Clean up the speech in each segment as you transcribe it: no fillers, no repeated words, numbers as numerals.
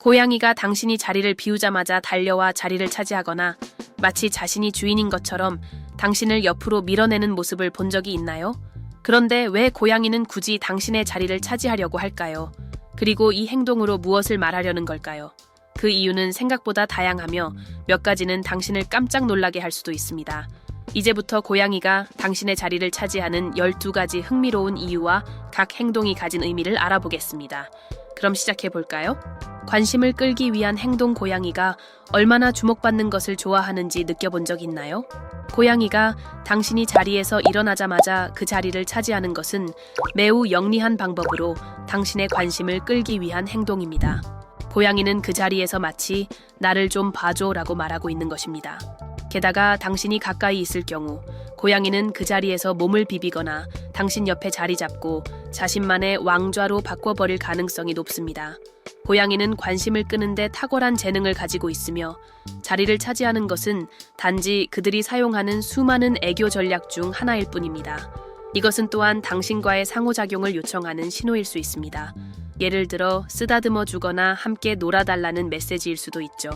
고양이가 당신이 자리를 비우자마자 달려와 자리를 차지하거나 마치 자신이 주인인 것처럼 당신을 옆으로 밀어내는 모습을 본 적이 있나요? 그런데 왜 고양이는 굳이 당신의 자리를 차지하려고 할까요? 그리고 이 행동으로 무엇을 말하려는 걸까요? 그 이유는 생각보다 다양하며 몇 가지는 당신을 깜짝 놀라게 할 수도 있습니다. 이제부터 고양이가 당신의 자리를 차지하는 12가지 흥미로운 이유와 각 행동이 가진 의미를 알아보겠습니다. 그럼 시작해 볼까요? 관심을 끌기 위한 행동. 고양이가 얼마나 주목받는 것을 좋아하는지 느껴본 적 있나요? 고양이가 당신이 자리에서 일어나자마자 그 자리를 차지하는 것은 매우 영리한 방법으로 당신의 관심을 끌기 위한 행동입니다. 고양이는 그 자리에서 마치 나를 좀 봐줘라고 말하고 있는 것입니다. 게다가 당신이 가까이 있을 경우 고양이는 그 자리에서 몸을 비비거나 당신 옆에 자리 잡고 자신만의 왕좌로 바꿔버릴 가능성이 높습니다. 고양이는 관심을 끄는데 탁월한 재능을 가지고 있으며 자리를 차지하는 것은 단지 그들이 사용하는 수많은 애교 전략 중 하나일 뿐입니다. 이것은 또한 당신과의 상호작용을 요청하는 신호일 수 있습니다. 예를 들어 쓰다듬어 주거나 함께 놀아달라는 메시지일 수도 있죠.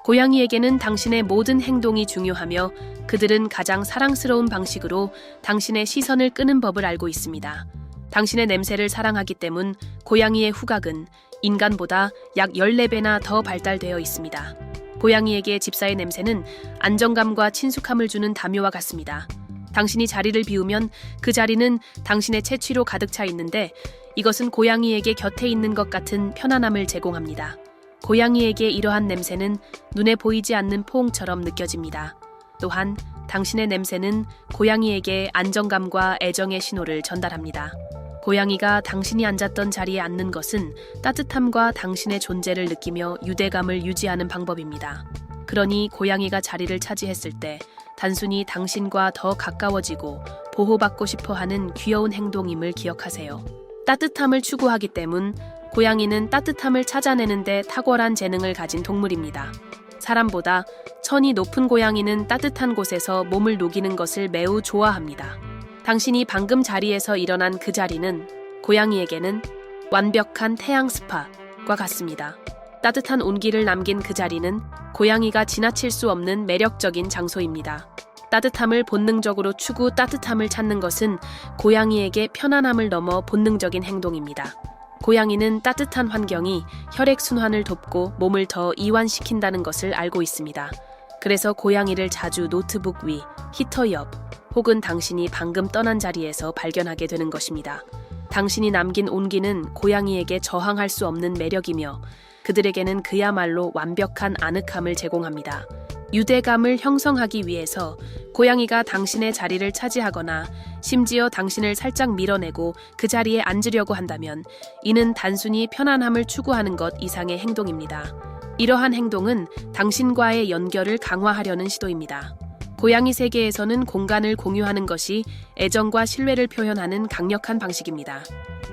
고양이에게는 당신의 모든 행동이 중요하며 그들은 가장 사랑스러운 방식으로 당신의 시선을 끄는 법을 알고 있습니다. 당신의 냄새를 사랑하기 때문 고양이의 후각은 인간보다 약 14배나 더 발달되어 있습니다. 고양이에게 집사의 냄새는 안정감과 친숙함을 주는 담요와 같습니다. 당신이 자리를 비우면 그 자리는 당신의 채취로 가득 차 있는데 이것은 고양이에게 곁에 있는 것 같은 편안함을 제공합니다. 고양이에게 이러한 냄새는 눈에 보이지 않는 포옹처럼 느껴집니다. 또한 당신의 냄새는 고양이에게 안정감과 애정의 신호를 전달합니다. 고양이가 당신이 앉았던 자리에 앉는 것은 따뜻함과 당신의 존재를 느끼며 유대감을 유지하는 방법입니다. 그러니 고양이가 자리를 차지했을 때 단순히 당신과 더 가까워지고 보호받고 싶어 하는 귀여운 행동임을 기억하세요. 따뜻함을 추구하기 때문 고양이는 따뜻함을 찾아내는데 탁월한 재능을 가진 동물입니다. 사람보다 천이 높은 고양이는 따뜻한 곳에서 몸을 녹이는 것을 매우 좋아합니다. 당신이 방금 자리에서 일어난 그 자리는 고양이에게는 완벽한 태양 스파과 같습니다. 따뜻한 온기를 남긴 그 자리는 고양이가 지나칠 수 없는 매력적인 장소입니다. 따뜻함을 본능적으로 추구, 따뜻함을 찾는 것은 고양이에게 편안함을 넘어 본능적인 행동입니다. 고양이는 따뜻한 환경이 혈액순환을 돕고 몸을 더 이완시킨다는 것을 알고 있습니다. 그래서 고양이를 자주 노트북 위, 히터 옆, 혹은 당신이 방금 떠난 자리에서 발견하게 되는 것입니다. 당신이 남긴 온기는 고양이에게 저항할 수 없는 매력이며 그들에게는 그야말로 완벽한 아늑함을 제공합니다. 유대감을 형성하기 위해서 고양이가 당신의 자리를 차지하거나 심지어 당신을 살짝 밀어내고 그 자리에 앉으려고 한다면 이는 단순히 편안함을 추구하는 것 이상의 행동입니다. 이러한 행동은 당신과의 연결을 강화하려는 시도입니다. 고양이 세계에서는 공간을 공유하는 것이 애정과 신뢰를 표현하는 강력한 방식입니다.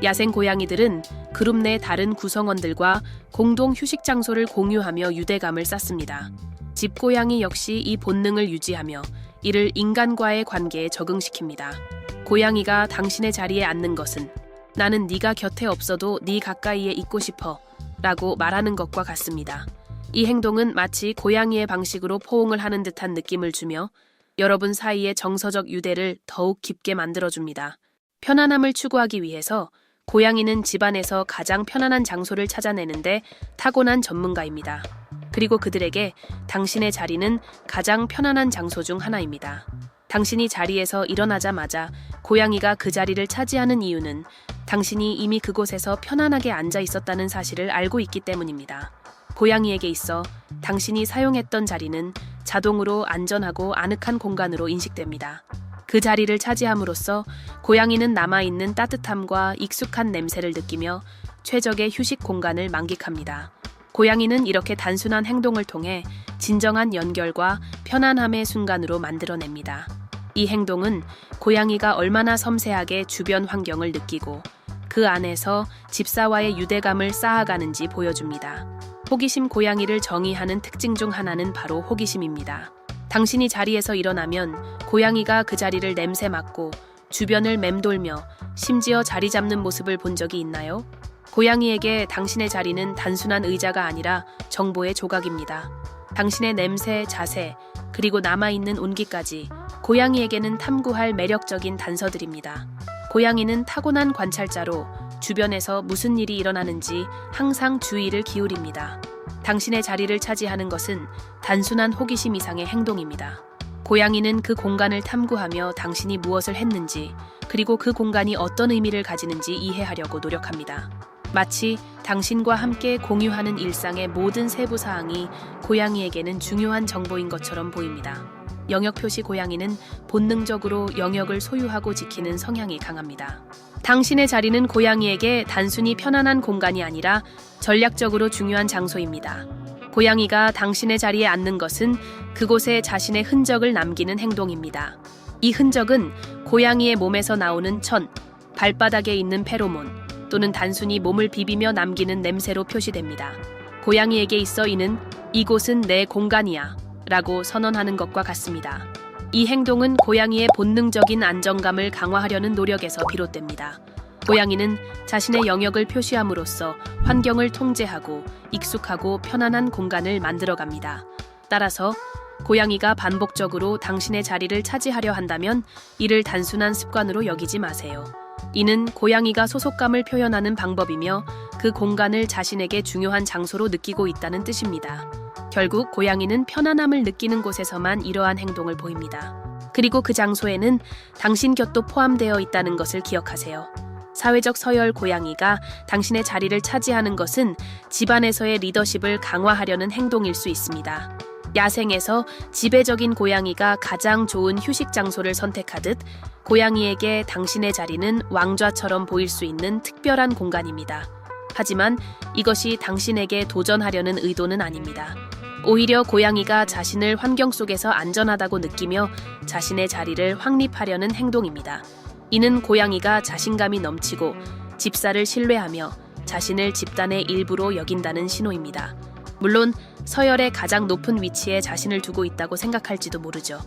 야생 고양이들은 그룹 내 다른 구성원들과 공동 휴식 장소를 공유하며 유대감을 쌓습니다. 집고양이 역시 이 본능을 유지하며 이를 인간과의 관계에 적응시킵니다. 고양이가 당신의 자리에 앉는 것은 나는 네가 곁에 없어도 네 가까이에 있고 싶어 라고 말하는 것과 같습니다. 이 행동은 마치 고양이의 방식으로 포옹을 하는 듯한 느낌을 주며 여러분 사이의 정서적 유대를 더욱 깊게 만들어줍니다. 편안함을 추구하기 위해서 고양이는 집안에서 가장 편안한 장소를 찾아내는데 타고난 전문가입니다. 그리고 그들에게 당신의 자리는 가장 편안한 장소 중 하나입니다. 당신이 자리에서 일어나자마자 고양이가 그 자리를 차지하는 이유는 당신이 이미 그곳에서 편안하게 앉아 있었다는 사실을 알고 있기 때문입니다. 고양이에게 있어 당신이 사용했던 자리는 자동으로 안전하고 아늑한 공간으로 인식됩니다. 그 자리를 차지함으로써 고양이는 남아있는 따뜻함과 익숙한 냄새를 느끼며 최적의 휴식 공간을 만끽합니다. 고양이는 이렇게 단순한 행동을 통해 진정한 연결과 편안함의 순간으로 만들어냅니다. 이 행동은 고양이가 얼마나 섬세하게 주변 환경을 느끼고 그 안에서 집사와의 유대감을 쌓아가는지 보여줍니다. 호기심. 고양이를 정의하는 특징 중 하나는 바로 호기심입니다. 당신이 자리에서 일어나면 고양이가 그 자리를 냄새 맡고 주변을 맴돌며 심지어 자리 잡는 모습을 본 적이 있나요? 고양이에게 당신의 자리는 단순한 의자가 아니라 정보의 조각입니다. 당신의 냄새, 자세, 그리고 남아있는 온기까지 고양이에게는 탐구할 매력적인 단서들입니다. 고양이는 타고난 관찰자로 주변에서 무슨 일이 일어나는지 항상 주의를 기울입니다. 당신의 자리를 차지하는 것은 단순한 호기심 이상의 행동입니다. 고양이는 그 공간을 탐구하며 당신이 무엇을 했는지, 그리고 그 공간이 어떤 의미를 가지는지 이해하려고 노력합니다. 마치 당신과 함께 공유하는 일상의 모든 세부 사항이 고양이에게는 중요한 정보인 것처럼 보입니다. 영역 표시 고양이는 본능적으로 영역을 소유하고 지키는 성향이 강합니다. 당신의 자리는 고양이에게 단순히 편안한 공간이 아니라 전략적으로 중요한 장소입니다. 고양이가 당신의 자리에 앉는 것은 그곳에 자신의 흔적을 남기는 행동입니다. 이 흔적은 고양이의 몸에서 나오는 천, 발바닥에 있는 페로몬, 또는 단순히 몸을 비비며 남기는 냄새로 표시됩니다. 고양이에게 있어 이는 "이곳은 내 공간이야" 라고 선언하는 것과 같습니다. 이 행동은 고양이의 본능적인 안정감을 강화하려는 노력에서 비롯됩니다. 고양이는 자신의 영역을 표시함으로써 환경을 통제하고 익숙하고 편안한 공간을 만들어갑니다. 따라서 고양이가 반복적으로 당신의 자리를 차지하려 한다면 이를 단순한 습관으로 여기지 마세요. 이는 고양이가 소속감을 표현하는 방법이며 그 공간을 자신에게 중요한 장소로 느끼고 있다는 뜻입니다. 결국 고양이는 편안함을 느끼는 곳에서만 이러한 행동을 보입니다. 그리고 그 장소에는 당신 곁도 포함되어 있다는 것을 기억하세요. 사회적 서열 고양이가 당신의 자리를 차지하는 것은 집안에서의 리더십을 강화하려는 행동일 수 있습니다. 야생에서 지배적인 고양이가 가장 좋은 휴식 장소를 선택하듯 고양이에게 당신의 자리는 왕좌처럼 보일 수 있는 특별한 공간입니다. 하지만 이것이 당신에게 도전하려는 의도는 아닙니다. 오히려 고양이가 자신을 환경 속에서 안전하다고 느끼며 자신의 자리를 확립하려는 행동입니다. 이는 고양이가 자신감이 넘치고 집사를 신뢰하며 자신을 집단의 일부로 여긴다는 신호입니다. 물론 서열의 가장 높은 위치에 자신을 두고 있다고 생각할지도 모르죠.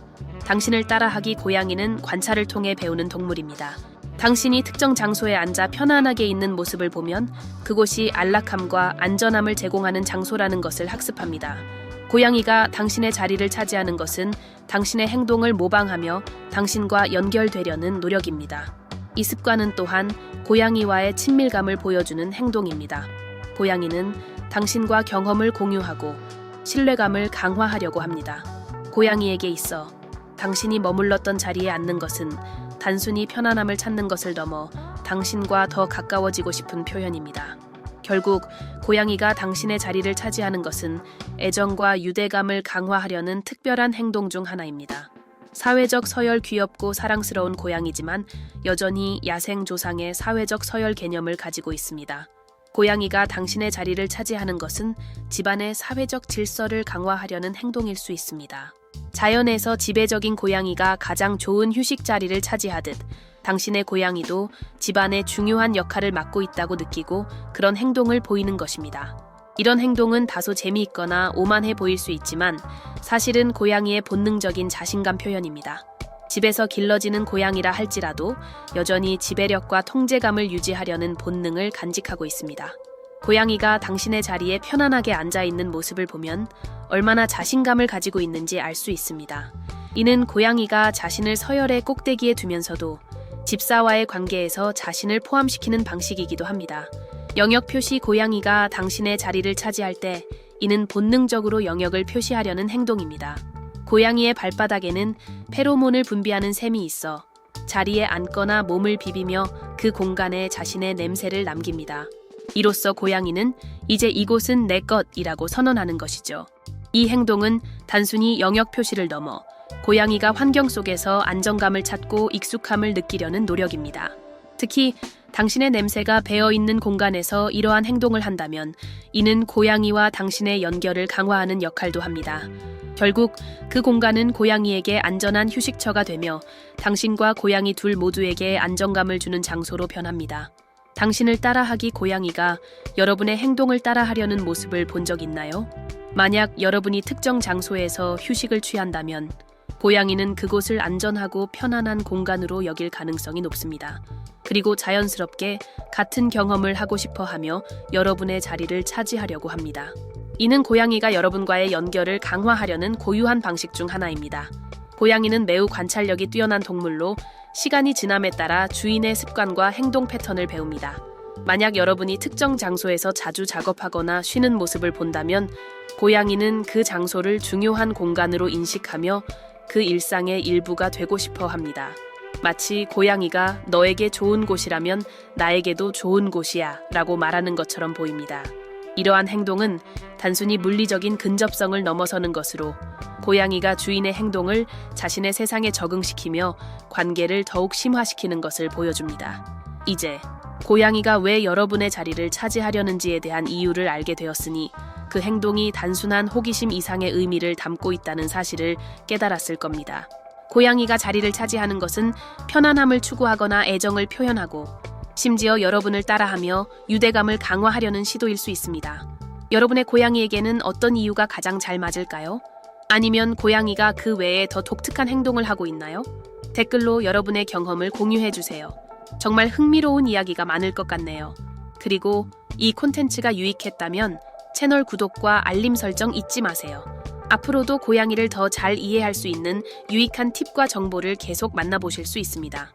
당신을 따라하기 고양이는 관찰을 통해 배우는 동물입니다. 당신이 특정 장소에 앉아 편안하게 있는 모습을 보면 그곳이 안락함과 안전함을 제공하는 장소라는 것을 학습합니다. 고양이가 당신의 자리를 차지하는 것은 당신의 행동을 모방하며 당신과 연결되려는 노력입니다. 이 습관은 또한 고양이와의 친밀감을 보여주는 행동입니다. 고양이는 당신과 경험을 공유하고 신뢰감을 강화하려고 합니다. 고양이에게 있어 당신이 머물렀던 자리에 앉는 것은 단순히 편안함을 찾는 것을 넘어 당신과 더 가까워지고 싶은 표현입니다. 결국 고양이가 당신의 자리를 차지하는 것은 애정과 유대감을 강화하려는 특별한 행동 중 하나입니다. 사회적 서열 귀엽고 사랑스러운 고양이지만 여전히 야생 조상의 사회적 서열 개념을 가지고 있습니다. 고양이가 당신의 자리를 차지하는 것은 집안의 사회적 질서를 강화하려는 행동일 수 있습니다. 자연에서 지배적인 고양이가 가장 좋은 휴식 자리를 차지하듯 당신의 고양이도 집안의 중요한 역할을 맡고 있다고 느끼고 그런 행동을 보이는 것입니다. 이런 행동은 다소 재미있거나 오만해 보일 수 있지만 사실은 고양이의 본능적인 자신감 표현입니다. 집에서 길러지는 고양이라 할지라도 여전히 지배력과 통제감을 유지하려는 본능을 간직하고 있습니다. 고양이가 당신의 자리에 편안하게 앉아 있는 모습을 보면 얼마나 자신감을 가지고 있는지 알 수 있습니다. 이는 고양이가 자신을 서열의 꼭대기에 두면서도 집사와의 관계에서 자신을 포함시키는 방식이기도 합니다. 영역 표시 고양이가 당신의 자리를 차지할 때 이는 본능적으로 영역을 표시하려는 행동입니다. 고양이의 발바닥에는 페로몬을 분비하는 샘이 있어 자리에 앉거나 몸을 비비며 그 공간에 자신의 냄새를 남깁니다. 이로써 고양이는 이제 이곳은 내 것이라고 선언하는 것이죠. 이 행동은 단순히 영역 표시를 넘어 고양이가 환경 속에서 안정감을 찾고 익숙함을 느끼려는 노력입니다. 특히 당신의 냄새가 배어있는 공간에서 이러한 행동을 한다면 이는 고양이와 당신의 연결을 강화하는 역할도 합니다. 결국 그 공간은 고양이에게 안전한 휴식처가 되며 당신과 고양이 둘 모두에게 안정감을 주는 장소로 변합니다. 당신을 따라하기 고양이가 여러분의 행동을 따라하려는 모습을 본 적 있나요? 만약 여러분이 특정 장소에서 휴식을 취한다면 고양이는 그곳을 안전하고 편안한 공간으로 여길 가능성이 높습니다. 그리고 자연스럽게 같은 경험을 하고 싶어 하며 여러분의 자리를 차지하려고 합니다. 이는 고양이가 여러분과의 연결을 강화하려는 고유한 방식 중 하나입니다. 고양이는 매우 관찰력이 뛰어난 동물로 시간이 지남에 따라 주인의 습관과 행동 패턴을 배웁니다. 만약 여러분이 특정 장소에서 자주 작업하거나 쉬는 모습을 본다면 고양이는 그 장소를 중요한 공간으로 인식하며 그 일상의 일부가 되고 싶어 합니다. 마치 고양이가 너에게 좋은 곳이라면 나에게도 좋은 곳이야 라고 말하는 것처럼 보입니다. 이러한 행동은 단순히 물리적인 근접성을 넘어서는 것으로 고양이가 주인의 행동을 자신의 세상에 적응시키며 관계를 더욱 심화시키는 것을 보여줍니다. 이제 고양이가 왜 여러분의 자리를 차지하려는지에 대한 이유를 알게 되었으니 그 행동이 단순한 호기심 이상의 의미를 담고 있다는 사실을 깨달았을 겁니다. 고양이가 자리를 차지하는 것은 편안함을 추구하거나 애정을 표현하고 심지어 여러분을 따라하며 유대감을 강화하려는 시도일 수 있습니다. 여러분의 고양이에게는 어떤 이유가 가장 잘 맞을까요? 아니면 고양이가 그 외에 더 독특한 행동을 하고 있나요? 댓글로 여러분의 경험을 공유해주세요. 정말 흥미로운 이야기가 많을 것 같네요. 그리고 이 콘텐츠가 유익했다면 채널 구독과 알림 설정 잊지 마세요. 앞으로도 고양이를 더 잘 이해할 수 있는 유익한 팁과 정보를 계속 만나보실 수 있습니다.